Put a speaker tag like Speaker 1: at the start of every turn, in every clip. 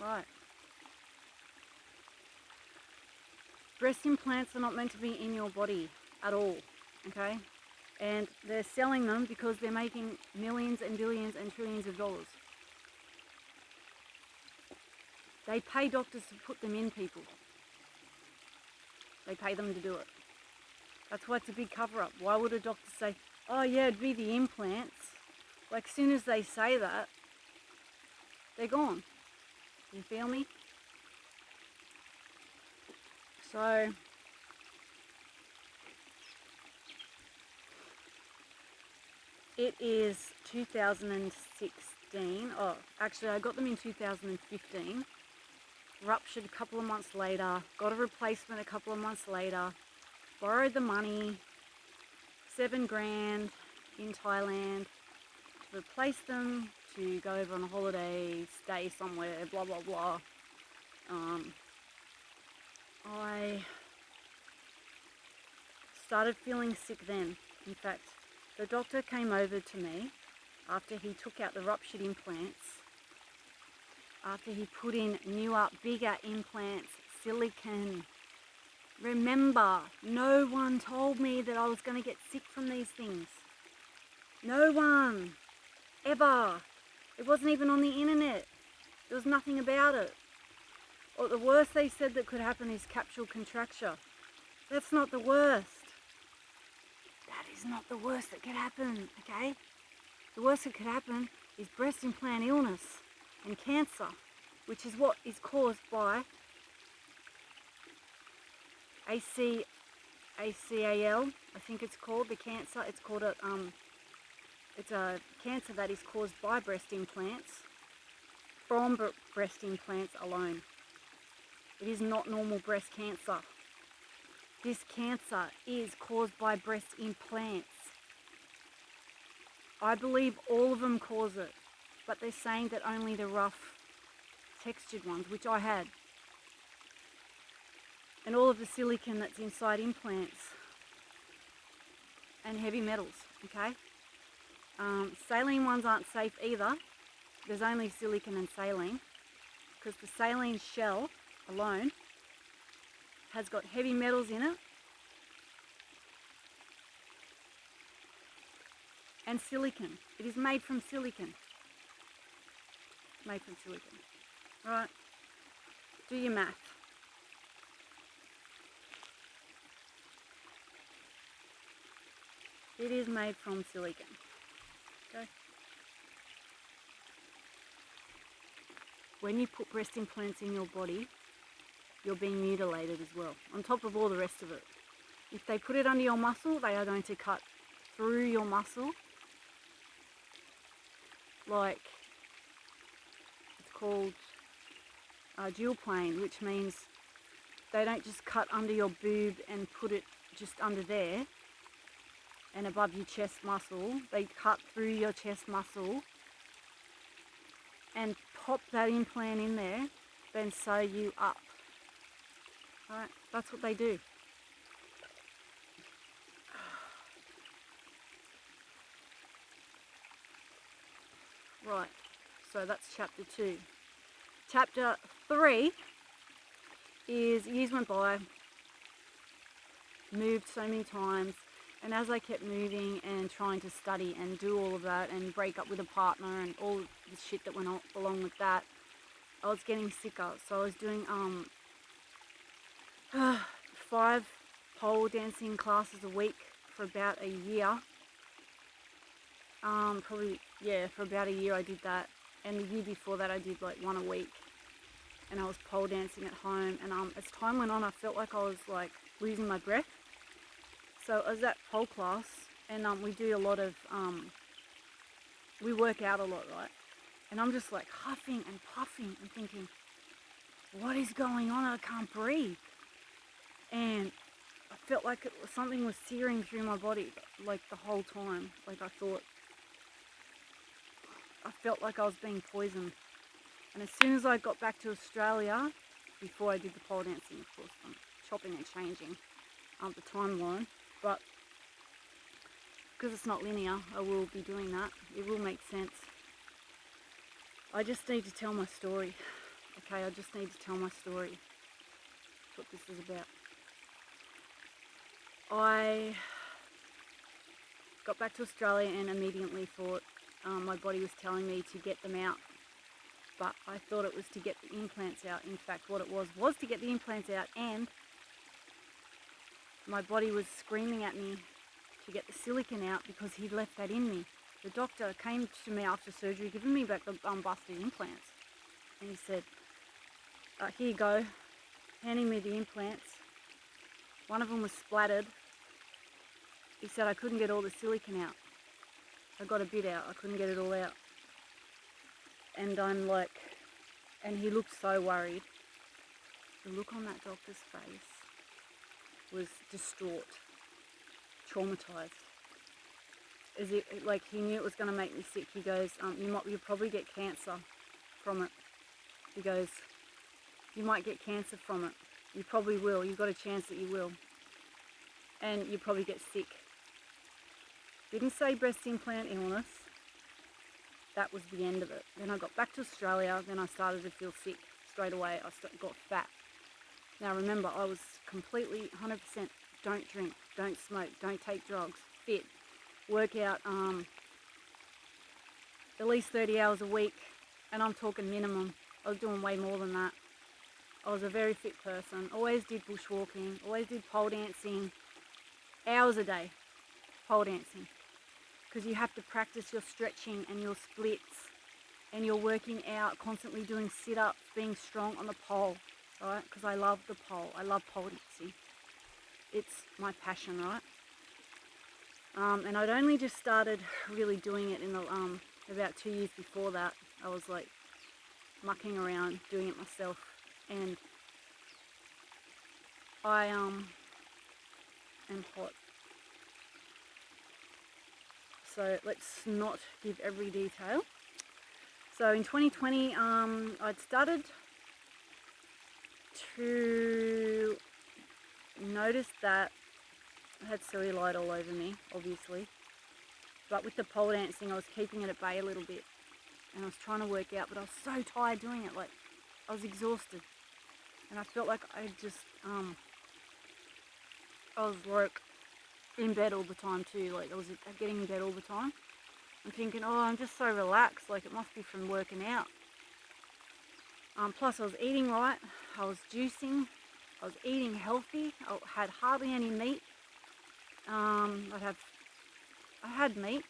Speaker 1: Right. Breast implants are not meant to be in your body at all, okay? And they're selling them because they're making millions and billions and trillions of dollars. They pay doctors to put them in people. They pay them to do it. That's why it's a big cover-up. Why would a doctor say, oh yeah, it'd be the implants? Like, as soon as they say that, they're gone. You feel me? So, it is 2016. Oh, actually, I got them in 2015. Ruptured a couple of months later. Got a replacement a couple of months later. Borrowed the money, $7,000 in Thailand, to replace them, to go over on a holiday, stay somewhere, blah, blah, blah. I started feeling sick then. In fact, the doctor came over to me after he took out the ruptured implants, after he put in newer, bigger implants, silicone. Remember, no one told me that I was going to get sick from these things. No one. Ever. It wasn't even on the internet. There was nothing about it. Or the worst they said that could happen is capsule contracture. That's not the worst. That is not the worst that could happen, okay? The worst that could happen is breast implant illness and cancer, which is what is caused by ACAL, I think it's called, the cancer. It's called it's a cancer that is caused by breast implants, from breast implants alone. It is not normal breast cancer. This cancer is caused by breast implants. I believe all of them cause it, but they're saying that only the rough textured ones, which I had, and all of the silicone that's inside implants, and heavy metals, okay? Saline ones aren't safe either. There's only silicone and saline, because the saline shell alone has got heavy metals in it and silicone. It is made from silicone. Made from silicone. Right? Do your math. It is made from silicone. Okay? When you put breast implants in your body, you're being mutilated as well, on top of all the rest of it. If they put it under your muscle, they are going to cut through your muscle. Like, it's called dual plane, which means they don't just cut under your boob and put it just under there and above your chest muscle. They cut through your chest muscle and pop that implant in there, then sew you up. Right? That's what they do. Right, so that's chapter 2. Chapter 3 is years went by, moved so many times, and as I kept moving and trying to study and do all of that and break up with a partner and all the shit that went along with that, I was getting sicker. So I was doing 5 pole dancing classes a week for about a year. For about a year I did that, and the year before that I did like 1 a week, and I was pole dancing at home. And as time went on, I felt like I was like losing my breath. So I was at pole class, and we do a lot of we work out a lot, right? And I'm just like huffing and puffing and thinking, what is going on? I can't breathe. And I felt like something was searing through my body like the whole time. Like I felt like I was being poisoned. And as soon as I got back to Australia, before I did the pole dancing, of course, I'm chopping and changing the timeline, but because it's not linear, I will be doing that. It will make sense. I just need to tell my story. Okay, I just need to tell my story. That's what this is about. I got back to Australia and immediately thought my body was telling me to get them out. But I thought it was to get the implants out. In fact, what it was to get the implants out, and my body was screaming at me to get the silicone out because he'd left that in me. The doctor came to me after surgery, giving me back the busted implants. And he said, here you go, handing me the implants. One of them was splattered. He said I couldn't get all the silicone out. I got a bit out, I couldn't get it all out. And I'm like, and he looked so worried. The look on that doctor's face was distraught, traumatized. As it, like, he knew it was going to make me sick. He goes, you'll probably get cancer from it. He goes, you might get cancer from it. You probably will. You've got a chance that you will. And you probably get sick. Didn't say breast implant illness. That was the end of it. Then I got back to Australia. Then I started to feel sick straight away. I got fat. Now remember, I was completely 100% don't drink, don't smoke, don't take drugs, fit, work out at least 30 hours a week, and I'm talking minimum. I was doing way more than that. I was a very fit person. Always did bushwalking, always did pole dancing, hours a day, pole dancing. Because you have to practice your stretching and your splits, and you're working out, constantly doing sit-ups, being strong on the pole, right? Because I love the pole. I love pole dancing. It's my passion, right? And I'd only just started really doing it in the about 2 years before that. I was like mucking around, doing it myself, and I am hot. So let's not give every detail. So in 2020, I'd started to notice that I had cellulite all over me, obviously. But with the pole dancing, I was keeping it at bay a little bit. And I was trying to work out, but I was so tired doing it. Like, I was exhausted. And I felt like I just, I was like in bed all the time too. Like, I was getting in bed all the time. I'm thinking, oh, I'm just so relaxed. Like, it must be from working out. Plus, I was eating right. I was juicing. I was eating healthy. I had hardly any meat. I had meat,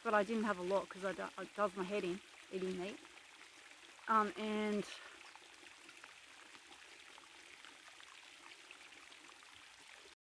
Speaker 1: but I didn't have a lot because it does my head in, eating meat. And